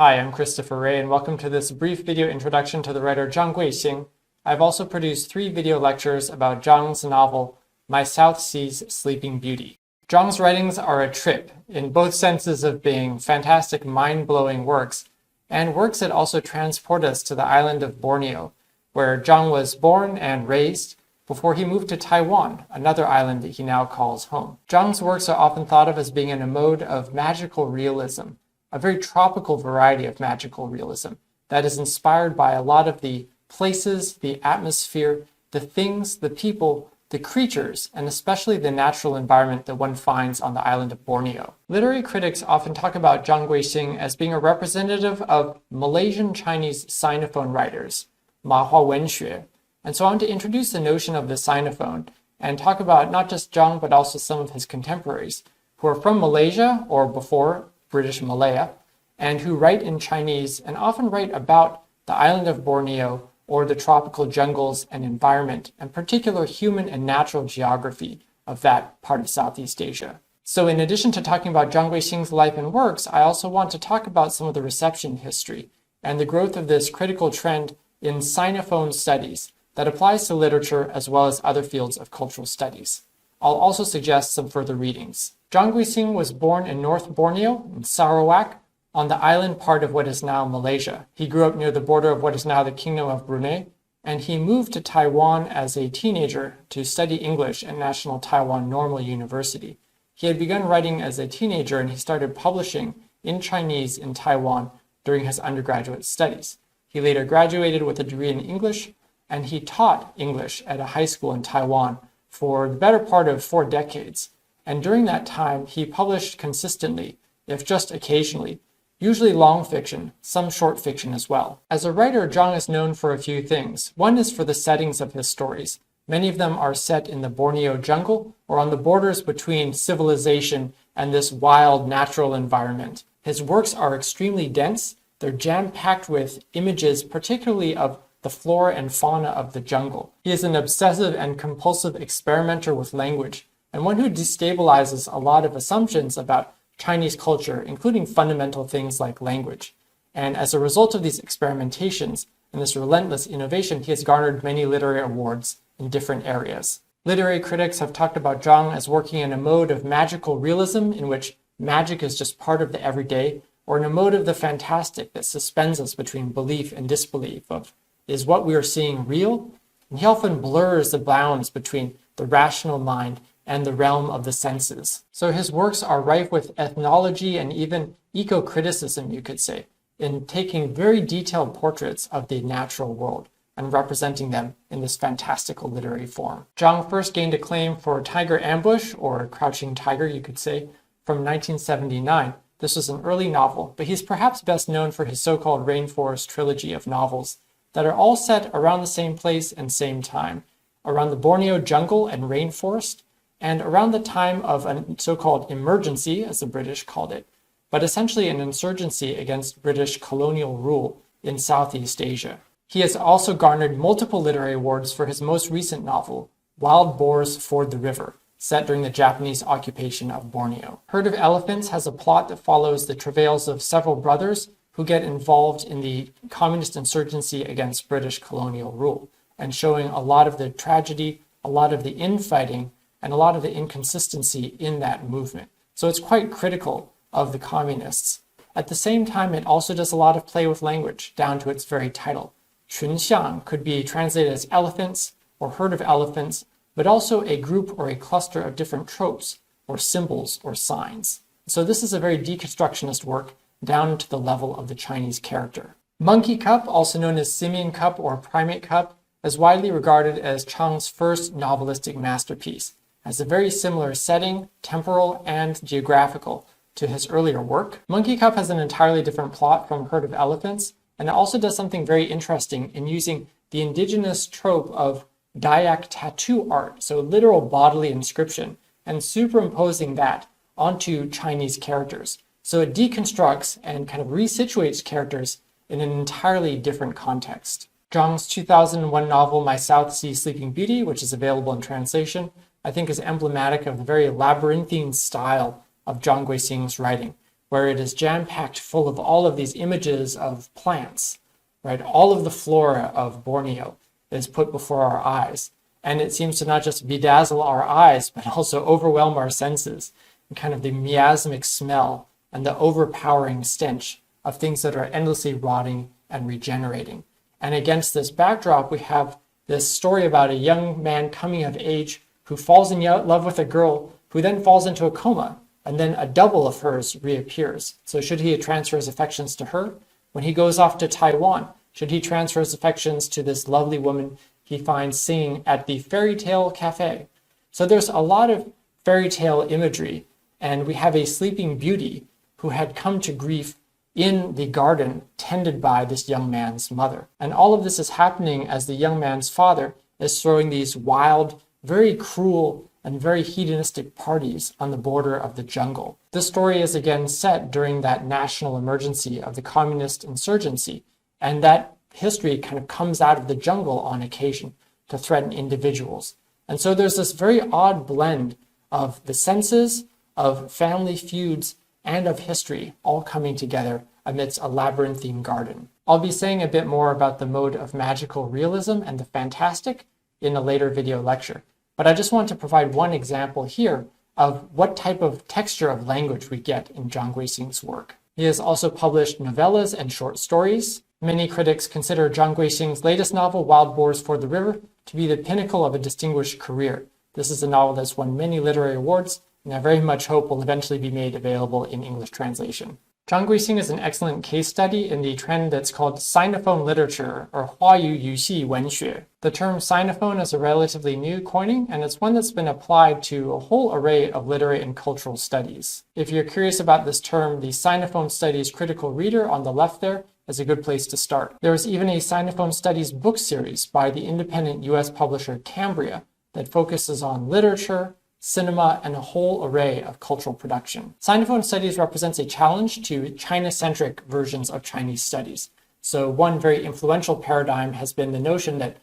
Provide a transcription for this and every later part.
Hi, I'm Christopher Rea, and welcome to this brief video introduction to the writer Chang Kuei-hsing. I've also produced 3 video lectures about Zhang's novel, My South Sea's Sleeping Beauty. Zhang's writings are a trip, in both senses of being fantastic, mind-blowing works, and works that also transport us to the island of Borneo, where Zhang was born and raised before he moved to Taiwan, another island that he now calls home. Zhang's works are often thought of as being in a mode of magical realism, a very tropical variety of magical realism that is inspired by a lot of the places, the atmosphere, the things, the people, the creatures, and especially the natural environment that one finds on the island of Borneo. Literary critics often talk about Chang Kuei-hsing as being a representative of Malaysian-Chinese Sinophone writers, Mahua Wenxue. And so I want to introduce the notion of the Sinophone and talk about not just Zhang, but also some of his contemporaries who are from Malaysia or before British Malaya, and who write in Chinese and often write about the island of Borneo or the tropical jungles and environment, and particular human and natural geography of that part of Southeast Asia. So in addition to talking about Chang Kuei-hsing's life and works, I also want to talk about some of the reception history and the growth of this critical trend in Sinophone studies that applies to literature as well as other fields of cultural studies. I'll also suggest some further readings. Chang Kuei-hsing was born in North Borneo, in Sarawak, on the island part of what is now Malaysia. He grew up near the border of what is now the Kingdom of Brunei, and he moved to Taiwan as a teenager to study English at National Taiwan Normal University. He had begun writing as a teenager, and he started publishing in Chinese in Taiwan during his undergraduate studies. He later graduated with a degree in English, and he taught English at a high school in Taiwan for the better part of 4 decades. And during that time, he published consistently, if just occasionally, usually long fiction, some short fiction as well. As a writer, Zhang is known for a few things. One is for the settings of his stories. Many of them are set in the Borneo jungle or on the borders between civilization and this wild natural environment. His works are extremely dense. They're jam-packed with images, particularly of the flora and fauna of the jungle. He is an obsessive and compulsive experimenter with language, and one who destabilizes a lot of assumptions about Chinese culture, including fundamental things like language. And as a result of these experimentations and this relentless innovation, he has garnered many literary awards in different areas. Literary critics have talked about Zhang as working in a mode of magical realism in which magic is just part of the everyday, or in a mode of the fantastic that suspends us between belief and disbelief of, is what we are seeing real? And he often blurs the bounds between the rational mind and the realm of the senses. So his works are rife with ethnology and even eco-criticism, you could say, in taking very detailed portraits of the natural world and representing them in this fantastical literary form. Zhang first gained acclaim for Tiger Ambush, or Crouching Tiger, you could say, from 1979. This was an early novel, but he's perhaps best known for his so-called Rainforest trilogy of novels that are all set around the same place and same time, around the Borneo jungle and rainforest, and around the time of a so-called emergency, as the British called it, but essentially an insurgency against British colonial rule in Southeast Asia. He has also garnered multiple literary awards for his most recent novel, Wild Boars Ford the River, set during the Japanese occupation of Borneo. Herd of Elephants has a plot that follows the travails of several brothers who get involved in the communist insurgency against British colonial rule, and showing a lot of the tragedy, a lot of the infighting, and a lot of the inconsistency in that movement. So it's quite critical of the communists. At the same time, it also does a lot of play with language, down to its very title. 群像 could be translated as elephants or herd of elephants, but also a group or a cluster of different tropes or symbols or signs. So this is a very deconstructionist work down to the level of the Chinese character. Monkey Cup, also known as Simian Cup or Primate Cup, is widely regarded as Chang's first novelistic masterpiece, has a very similar setting, temporal and geographical, to his earlier work. Monkey Cup has an entirely different plot from Herd of Elephants, and it also does something very interesting in using the indigenous trope of Dayak tattoo art, so literal bodily inscription, and superimposing that onto Chinese characters. So it deconstructs and kind of resituates characters in an entirely different context. Zhang's 2001 novel, My South Sea's Sleeping Beauty, which is available in translation, I think is emblematic of the very labyrinthine style of Chang Kuei-hsing's writing, where it is jam-packed full of all of these images of plants, right? All of the flora of Borneo is put before our eyes. And it seems to not just bedazzle our eyes, but also overwhelm our senses, and kind of the miasmic smell and the overpowering stench of things that are endlessly rotting and regenerating. And against this backdrop, we have this story about a young man coming of age who falls in love with a girl who then falls into a coma, and then a double of hers reappears. So should he transfer his affections to her? When he goes off to Taiwan, should he transfer his affections to this lovely woman he finds singing at the fairy tale cafe? So there's a lot of fairy tale imagery, and we have a sleeping beauty who had come to grief in the garden tended by this young man's mother. And all of this is happening as the young man's father is throwing these wild, very cruel, and very hedonistic parties on the border of the jungle. This story is again set during that national emergency of the communist insurgency, and that history kind of comes out of the jungle on occasion to threaten individuals. And so there's this very odd blend of the senses, of family feuds, and of history all coming together amidst a labyrinthine garden. I'll be saying a bit more about the mode of magical realism and the fantastic in a later video lecture, but I just want to provide one example here of what type of texture of language we get in Chang Kuei-hsing's work. He has also published novellas and short stories. Many critics consider Chang Kuei-hsing's latest novel, Wild Boars for the River, to be the pinnacle of a distinguished career. This is a novel that's won many literary awards, and I very much hope will eventually be made available in English translation. Chang Kuei-hsing is an excellent case study in the trend that's called Sinophone literature, or 华语语系文学. The term Sinophone is a relatively new coining, and it's one that's been applied to a whole array of literary and cultural studies. If you're curious about this term, the Sinophone Studies Critical Reader on the left there is a good place to start. There is even a Sinophone Studies book series by the independent US publisher Cambria that focuses on literature, cinema, and a whole array of cultural production. Sinophone studies represents a challenge to China-centric versions of Chinese studies. So one very influential paradigm has been the notion that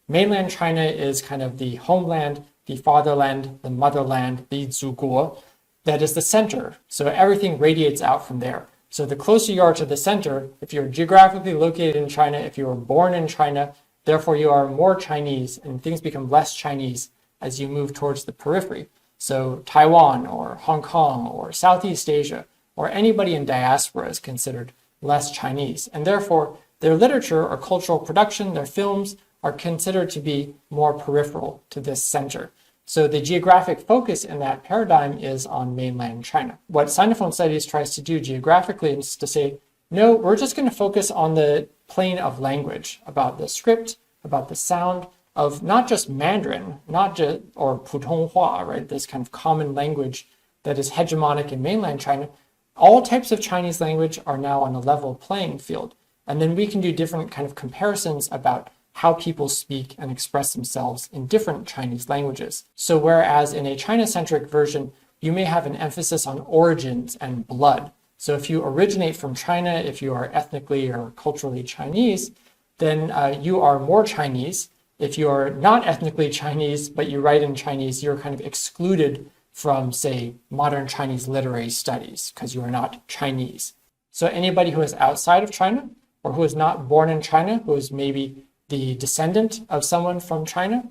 mainland China is kind of the homeland, the fatherland, the motherland, the 祖国, that is the center. So everything radiates out from there. So the closer you are to the center, if you're geographically located in China, if you were born in China, therefore you are more Chinese, and things become less Chinese as you move towards the periphery. So Taiwan or Hong Kong or Southeast Asia or anybody in diaspora is considered less Chinese. And therefore, their literature or cultural production, their films, are considered to be more peripheral to this center. So the geographic focus in that paradigm is on mainland China. What Sinophone Studies tries to do geographically is to say, no, we're just going to focus on the plane of language, about the script, about the sound, of not just Mandarin, or Putonghua, right, this kind of common language that is hegemonic in mainland China. All types of Chinese language are now on a level playing field. And then we can do different kind of comparisons about how people speak and express themselves in different Chinese languages. So whereas in a China-centric version, you may have an emphasis on origins and blood. So if you originate from China, if you are ethnically or culturally Chinese, then you are more Chinese. If you're not ethnically Chinese, but you write in Chinese, you're kind of excluded from, say, modern Chinese literary studies because you are not Chinese. So anybody who is outside of China or who is not born in China, who is maybe the descendant of someone from China,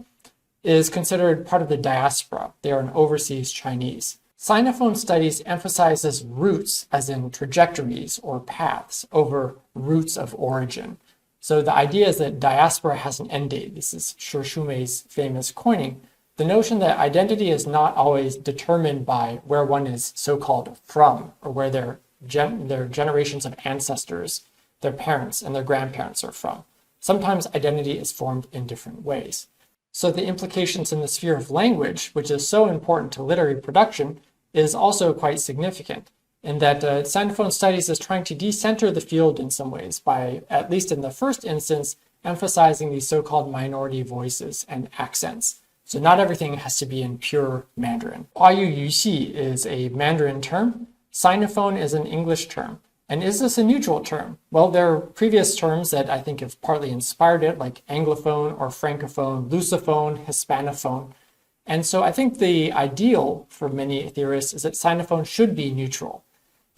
is considered part of the diaspora. They are an overseas Chinese. Sinophone Studies emphasizes roots, as in trajectories or paths, over roots of origin. So the idea is that diaspora has an end date. This is Shi Shumei's famous coining. The notion that identity is not always determined by where one is so-called from, or where their generations of ancestors, their parents and their grandparents are from. Sometimes identity is formed in different ways. So the implications in the sphere of language, which is so important to literary production, is also quite significant, in that Sinophone Studies is trying to decenter the field in some ways by, at least in the first instance, emphasizing these so-called minority voices and accents. So not everything has to be in pure Mandarin. 华语语系 is a Mandarin term. Sinophone is an English term. And is this a neutral term? Well, there are previous terms that I think have partly inspired it, like Anglophone or Francophone, Lusophone, Hispanophone. And so I think the ideal for many theorists is that Sinophone should be neutral,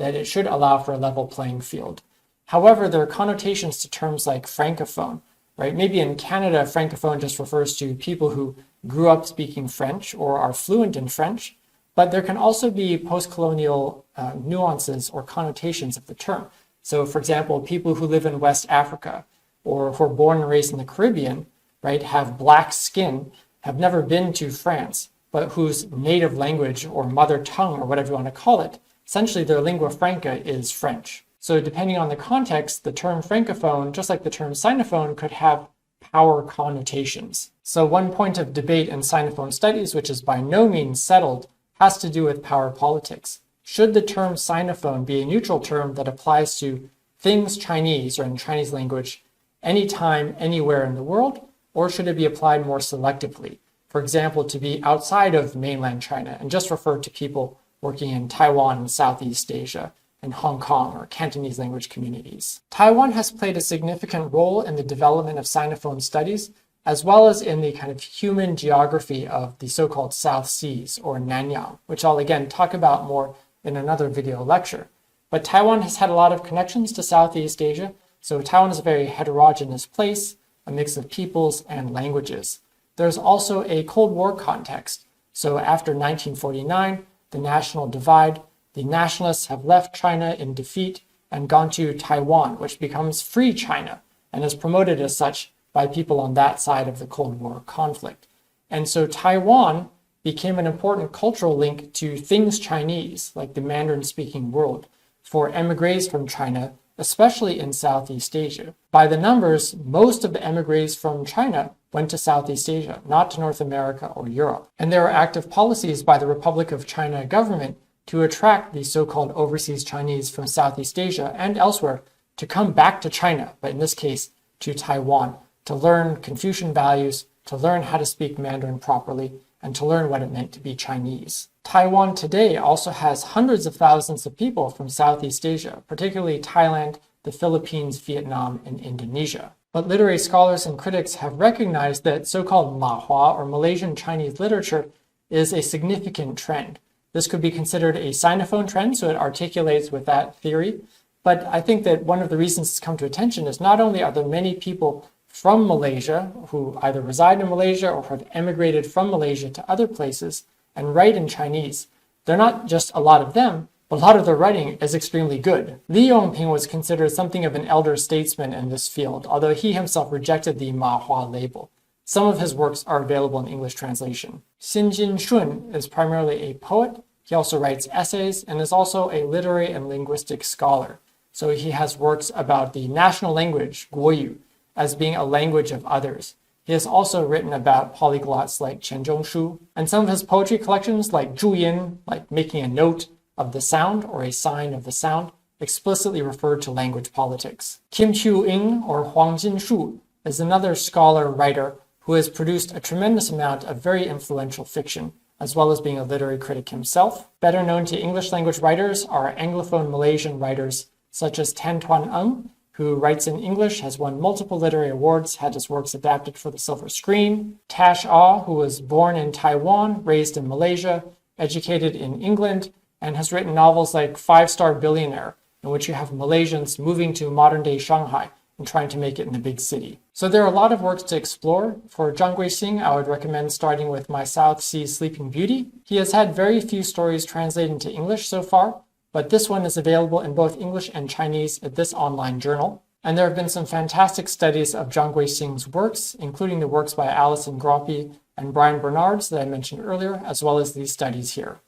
that it should allow for a level playing field. However, there are connotations to terms like francophone, right? Maybe in Canada, francophone just refers to people who grew up speaking French or are fluent in French, but there can also be post-colonial nuances or connotations of the term. So for example, people who live in West Africa or who are born and raised in the Caribbean, right, have black skin, have never been to France, but whose native language or mother tongue or whatever you want to call it, essentially their lingua franca is French. So depending on the context, the term francophone, just like the term sinophone, could have power connotations. So one point of debate in Sinophone studies, which is by no means settled, has to do with power politics. Should the term Sinophone be a neutral term that applies to things Chinese or in Chinese language anytime, anywhere in the world, or should it be applied more selectively? For example, to be outside of mainland China and just refer to people working in Taiwan and Southeast Asia and Hong Kong or Cantonese language communities. Taiwan has played a significant role in the development of Sinophone studies, as well as in the kind of human geography of the so-called South Seas or Nanyang, which I'll again talk about more in another video lecture. But Taiwan has had a lot of connections to Southeast Asia, so Taiwan is a very heterogeneous place, a mix of peoples and languages. There's also a Cold War context. So after 1949, the national divide, the nationalists have left China in defeat and gone to Taiwan, which becomes Free China and is promoted as such by people on that side of the Cold War conflict. And so Taiwan became an important cultural link to things Chinese, like the Mandarin-speaking world, for emigres from China, especially in Southeast Asia. By the numbers, most of the emigres from China went to Southeast Asia, not to North America or Europe. And there are active policies by the Republic of China government to attract the so-called overseas Chinese from Southeast Asia and elsewhere to come back to China, but in this case, to Taiwan, to learn Confucian values, to learn how to speak Mandarin properly, and to learn what it meant to be Chinese. Taiwan today also has hundreds of thousands of people from Southeast Asia, particularly Thailand, the Philippines, Vietnam, and Indonesia. But literary scholars and critics have recognized that so-called Mahua or Malaysian-Chinese literature is a significant trend. This could be considered a Sinophone trend, so it articulates with that theory. But I think that one of the reasons it's come to attention is not only are there many people from Malaysia who either reside in Malaysia or have emigrated from Malaysia to other places and write in Chinese. They're not just a lot of them, but a lot of their writing is extremely good. Li Yongping was considered something of an elder statesman in this field, although he himself rejected the Mahua label. Some of his works are available in English translation. Xin Jin Shun is primarily a poet. He also writes essays and is also a literary and linguistic scholar. So he has works about the national language, Guoyu, as being a language of others. He has also written about polyglots like Qian Zhongshu, and some of his poetry collections like Zhuyin, like making a note of the sound or a sign of the sound, explicitly referred to language politics. Kim Chiu-ing or Huang Jinshu is another scholar writer who has produced a tremendous amount of very influential fiction, as well as being a literary critic himself. Better known to English language writers are Anglophone Malaysian writers such as Tan Tuan Eng, who writes in English, has won multiple literary awards, had his works adapted for the silver screen. Tash Ah, who was born in Taiwan, raised in Malaysia, educated in England, and has written novels like Five-Star Billionaire, in which you have Malaysians moving to modern-day Shanghai and trying to make it in the big city. So there are a lot of works to explore. For Chang Kuei-hsing, I would recommend starting with My South Seas Sleeping Beauty. He has had very few stories translated into English so far, but this one is available in both English and Chinese at this online journal. And there have been some fantastic studies of Chang Kuei-hsing's works, including the works by Alison Groppe and Brian Bernards that I mentioned earlier, as well as these studies here.